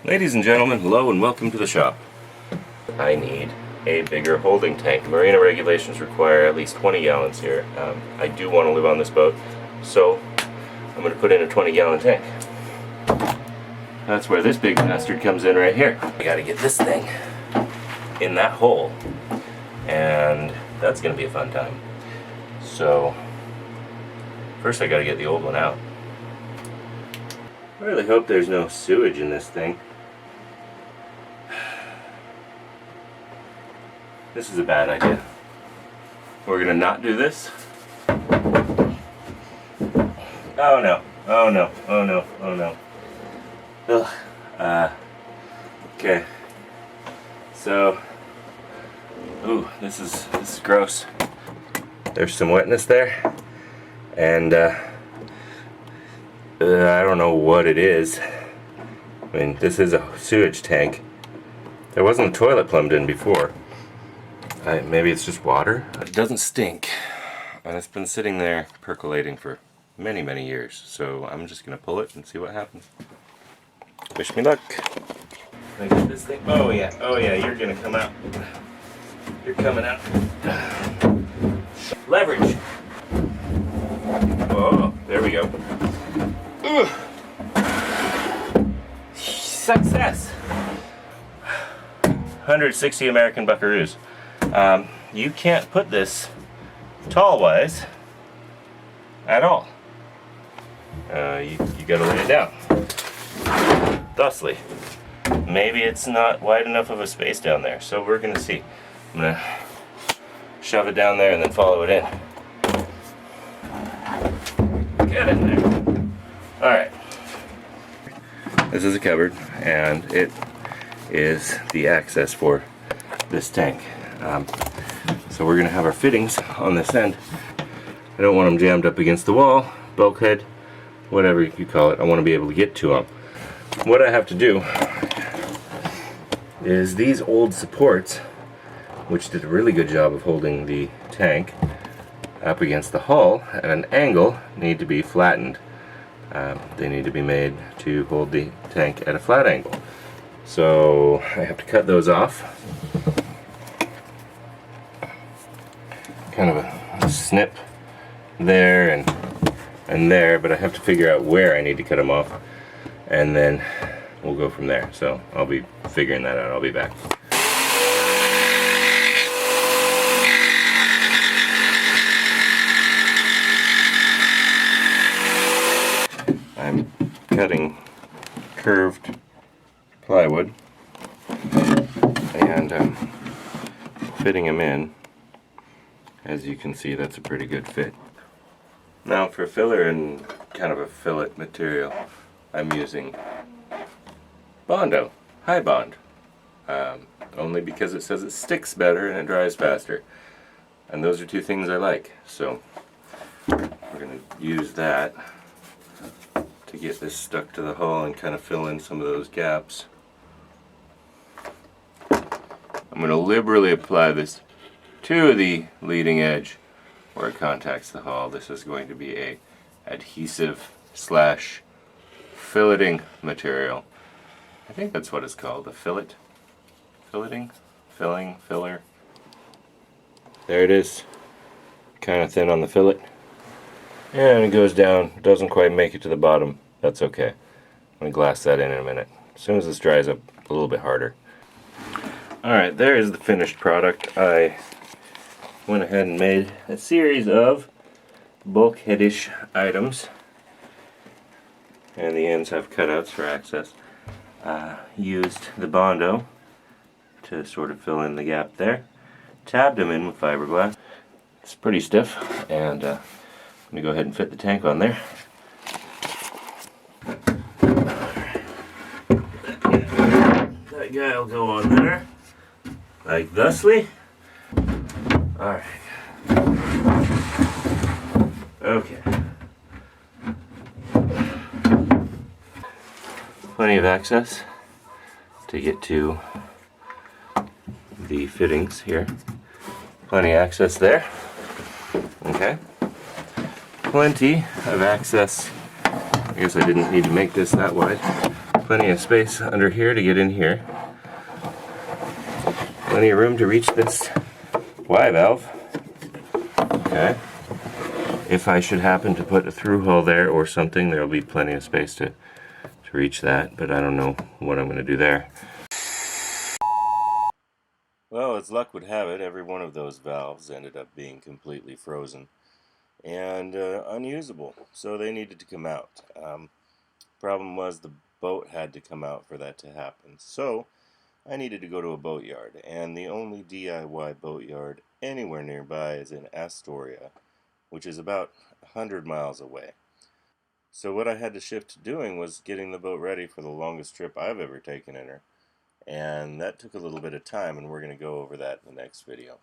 Ladies and gentlemen, hello and welcome to the shop. I need a bigger holding tank. Marina regulations require at least 20 gallons here. I do want to live on this boat, so I'm going to put in a 20-gallon tank. That's where this big bastard comes in right here. I got to get this thing in that hole, and that's going to be a fun time. So first I got to get the old one out. I really hope there's no sewage in this thing. This is a bad idea. We're gonna not do this. Oh no, oh no, oh no, oh no. Ugh. Okay. So, ooh, this is gross. There's some wetness there, and I don't know what it is. I mean, this is a sewage tank. There wasn't a toilet plumbed in before. Maybe it's just water. It doesn't stink, and it's been sitting there percolating for many, many years. So I'm just gonna pull it and see what happens. Wish me luck. Can I get this thing? Oh yeah, you're gonna come out. You're coming out. Leverage. Oh, there we go. Ugh. Success. 160 American buckaroos. You can't put this tall-wise at all. You gotta lay it down. Thusly. Maybe it's not wide enough of a space down there, so we're gonna see. I'm gonna shove it down there and then follow it in. Get in there. Alright. This is a cupboard, and it is the access for this tank. So we're gonna have our fittings on this end. I don't want them jammed up against the wall, bulkhead, whatever you call it. I want to be able to get to them. What I have to do is these old supports, which did a really good job of holding the tank up against the hull at an angle, need to be flattened. They need to be made to hold the tank at a flat angle. So I have to cut those off. Kind of a snip there and there, but I have to figure out where I need to cut them off, and then we'll go from there. So I'll be figuring that out. I'll be back. I'm cutting curved plywood and fitting them in. As you can see, that's a pretty good fit. Now for filler and kind of a fillet material, I'm using Bondo, High Bond. Only because it says it sticks better and it dries faster. And those are two things I like. So we're going to use that to get this stuck to the hull and kind of fill in some of those gaps. I'm going to liberally apply this to the leading edge where it contacts the hull. This is going to be a adhesive slash filleting material. I think that's what it's called, a fillet. Filleting? Filling? Filler? There it is. Kind of thin on the fillet. And it goes down. Doesn't quite make it to the bottom. That's okay. I'm going to glass that in a minute. As soon as this dries up a little bit harder. Alright, there is the finished product. I went ahead and made a series of bulkheadish items, and the ends have cutouts for access. Used the Bondo to sort of fill in the gap there. Tabbed them in with fiberglass. It's pretty stiff, and I'm going to go ahead and fit the tank on there. That guy will go on there, like thusly. Alright. Okay. Plenty of access to get to the fittings here. Plenty of access there. Okay. Plenty of access. I guess I didn't need to make this that wide. Plenty of space under here to get in here. Plenty of room to reach this Y valve. Okay. If I should happen to put a through hole there or something, there'll be plenty of space to reach that, but I don't know what I'm going to do there. Well, as luck would have it, every one of those valves ended up being completely frozen and unusable, so they needed to come out. Problem was the boat had to come out for that to happen, so I needed to go to a boatyard, and the only DIY boatyard anywhere nearby is in Astoria, which is about 100 miles away. So what I had to shift to doing was getting the boat ready for the longest trip I've ever taken in her, and that took a little bit of time, and we're going to go over that in the next video.